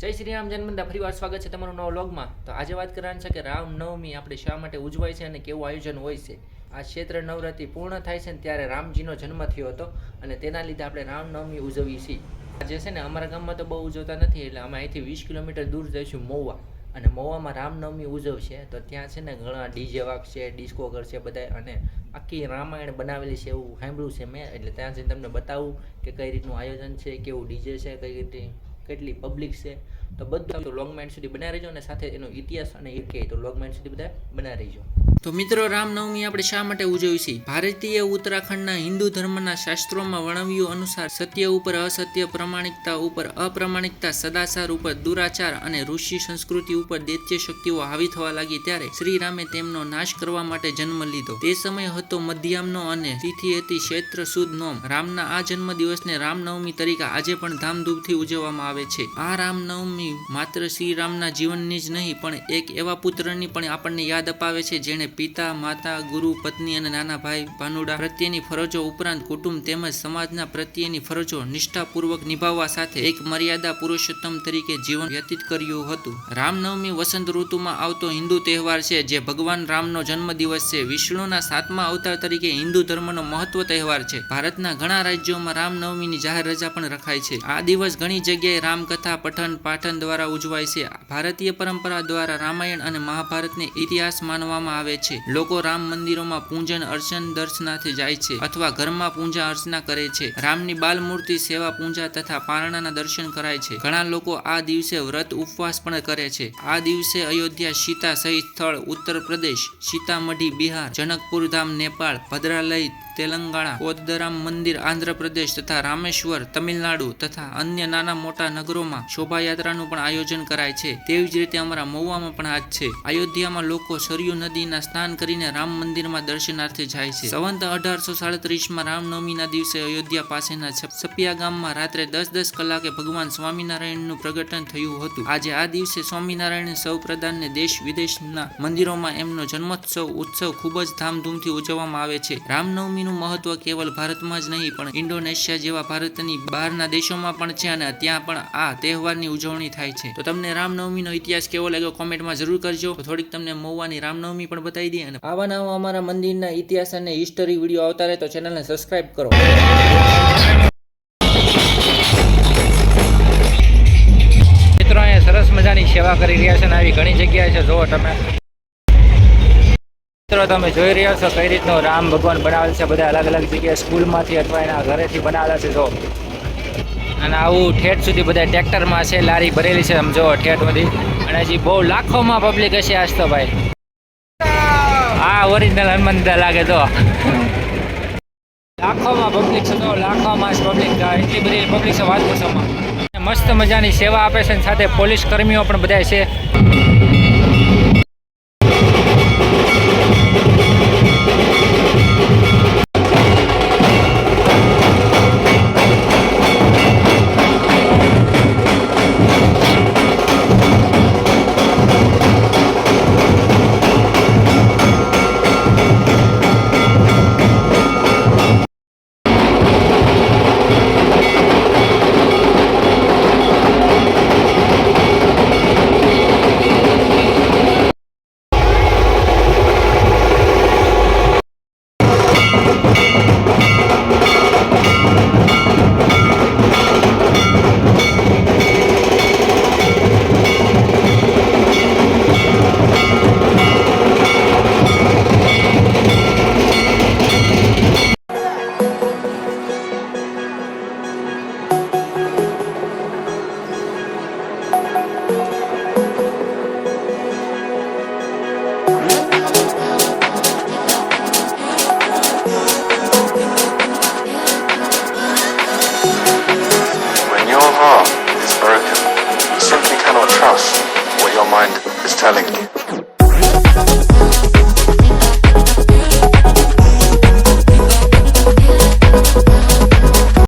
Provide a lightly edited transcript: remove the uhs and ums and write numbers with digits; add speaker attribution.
Speaker 1: જય શ્રી રામ જન્મદા ફરીવાર સ્વાગત છે તમારું નવા વ્લોગમાં। તો આજે વાત કરવાની છે કે રામનવમી આપણે શા માટે ઉજવાય છે અને કેવું આયોજન હોય છે। આ ક્ષેત્ર નવરાત્રિ પૂર્ણ થાય છે ને ત્યારે રામજીનો જન્મ થયો હતો અને તેના લીધે આપણે રામનવમી ઉજવીએ છીએ। આજે છે ને અમારા ગામમાં તો બહુ ઉજવતા નથી, એટલે અમે અહીંથી 20 કિલોમીટર દૂર જઈશું મહુવા, અને મહુવામાં રામનવમી ઉજવશે। તો ત્યાં છે ને ઘણા ડીજે વાગશે, ડિસ્કો કરશે બધા, અને આખી રામાયણ બનાવેલી છે એવું સાંભળ્યું છે મેં। એટલે ત્યાં જઈને તમને બતાવું કે કઈ રીતનું આયોજન છે, કેવું ડીજે છે, કઈ રીતે કેટલી પબ્લિક છે, તો બધું તો લોંગ માઇન્ડ સુધી બનાવી રહેજો, અને સાથે એનો ઇતિહાસ અને એ કહે તો લોંગ માઇન્ડ સુધી બધા બનાવી રહેજો। તો મિત્રો, રામનવમી આપણે શા માટે ઉજવીએ છીએ? ભારતીય ઉત્તરાખંડના હિન્દુ ધર્મના શાસ્ત્રોમાં વર્ણવ્યું અનુસાર સત્ય ઉપર અસત્ય, પ્રામાણિકતા ઉપર અપ્રામાણિકતા, સદાચાર ઉપર દુરાચાર અને ઋષિ સંસ્કૃતિ ઉપર દૈત્ય શક્તિઓ હાવી થવા લાગી ત્યારે શ્રી રામે તેમનો નાશ કરવા માટે જન્મ લીધો। તે સમય હતો મધ્યામનો અને તિથિ હતી ચૈત્ર સુદ નોમ। રામના આ જન્મ દિવસને રામનવમી તરીકે આજે પણ ધામધૂમથી ઉજવવામાં આવે છે। આ રામનવમી માત્ર શ્રી રામના જીવનની જ નહીં, પણ એક એવા પુત્રની પણ આપણને યાદ અપાવે છે જેણે પિતા, માતા, ગુરુ, પત્ની અને નાના ભાઈ ભાનુડા પ્રત્યેની ફરજો ઉપરાંત કુટુંબ તેમજ સમાજના પ્રત્યેની ફરજો નિષ્ઠાપૂર્વક નિભાવવા સાથે એક મર્યાદા પુરુષોત્તમ તરીકે જીવન વ્યતીત કર્યું હતું। રામનવમી વસંત ઋતુમાં આવતો હિન્દુ તહેવાર છે જે ભગવાન રામનો જન્મ દિવસ છે। વિષ્ણુના 7મા અવતાર તરીકે હિન્દુ ધર્મનો મહત્વ તહેવાર છે। ભારતના ઘણા રાજ્યોમાં રામનવમીની જાહેર રજા પણ રખાય છે। આ દિવસ ઘણી જગ્યાએ રામકથા પઠન પાઠન દ્વારા ઉજવાય છે। ભારતીય પરંપરા દ્વારા રામાયણ અને મહાભારતને ઇતિહાસ માનવામાં આવે છે। લોકો રામ મંદિરોમાં પૂજન અર્ચન દર્શનાર્થે જાય છે અથવા ઘરમાં પૂજા અર્ચના કરે છે। રામની બાલ મૂર્તિ સેવા પૂજા તથા પારણાના દર્શન કરાય છે। ઘણા લોકો આ દિવસે વ્રત ઉપવાસ પણ કરે છે। આ દિવસે અયોધ્યા સીતા સહિત સ્થળ ઉત્તર પ્રદેશ, સીતામઢી બિહાર, જનકપુર ધામ નેપાળ, ભદ્રાલય તેલંગાણા, કોદરામ મંદિર આંધ્રપ્રદેશ તથા રામેશ્વર તમિલનાડુ તથા અન્ય નાના મોટા નગરોમાં શોભાયાત્રાનું પણ આયોજન કરાય છે। તેવી જ રીતે અમારા મહુવામાં પણ આજ છે। અયોધ્યામાં લોકો સરયુ નદીના સ્નાન કરીને રામ મંદિરમાં દર્શનાર્થે જાય છે। સંવંત 1837માં રામનવમીના દિવસે અયોધ્યા પાસેના સપિયા ગામમાં રાત્રે 10-10 કલાકે ભગવાન સ્વામિનારાયણનું પ્રગટન થયું હતું। આજે આ દિવસે સ્વામિનારાયણ સૌ પ્રધાનને દેશ વિદેશના મંદિરોમાં એમનો જન્મોત્સવ ઉત્સવ ખૂબ જ ધામધૂમથી ઉજવવામાં આવે છે। રામનવમીનું મહત્વ કેવલ ભારતમાં જ નહીં, પણ ઇન્ડોનેશિયા જેવા ભારતની બહારના દેશોમાં પણ છે, અને ત્યાં પણ આ તહેવારની ઉજવણી થાય છે। તો તમને રામનવમીનો ઇતિહાસ કેવો લાગ્યો કોમેન્ટમાં જરૂર કરજો। તો થોડીક તમને મહુવાની રામનવમી પણ બતાવી દઈએ, અને આવા નવા અમારા મંદિરના ઇતિહાસ અને હિસ્ટરી વિડીયો આવતા રહે તો ચેનલને સબસ્ક્રાઇબ કરો। મિત્રો, અહીંયા સરસ મજાની સેવા કરી રહ્યા છે, અને આવી ઘણી જગ્યાએ છે, જુઓ તમે મિત્રો, તમે જોઈ રહ્યા છો કઈ રીતનો રામ ભગવાન બનાવેલ છે। બધા અલગ અલગ જગ્યાએ સ્કૂલમાંથી અથવા એના ઘરેથી બનાવેલા છે, જો, અને આવું ઠેઠ સુધી બધા ટ્રેક્ટરમાં છે, લારી ભરેલી છે, આમ જો ઠેઠ બધી, અને હજી બહુ લાખોમાં પબ્લિક હશે આજ તો ભાઈ। આ ઓરિજિનલ હનુમાનદા લાગે તો લાખોમાં પબ્લિક છે, તો લાખોમાં જ પબ્લિક, એટલી બધી પબ્લિક છે વાત પૂછોમાં। મસ્ત મજાની સેવા આપે છે, સાથે પોલીસ કર્મીઓ પણ બધા છે।
Speaker 2: Heart is broken. You simply cannot trust what your mind is telling you.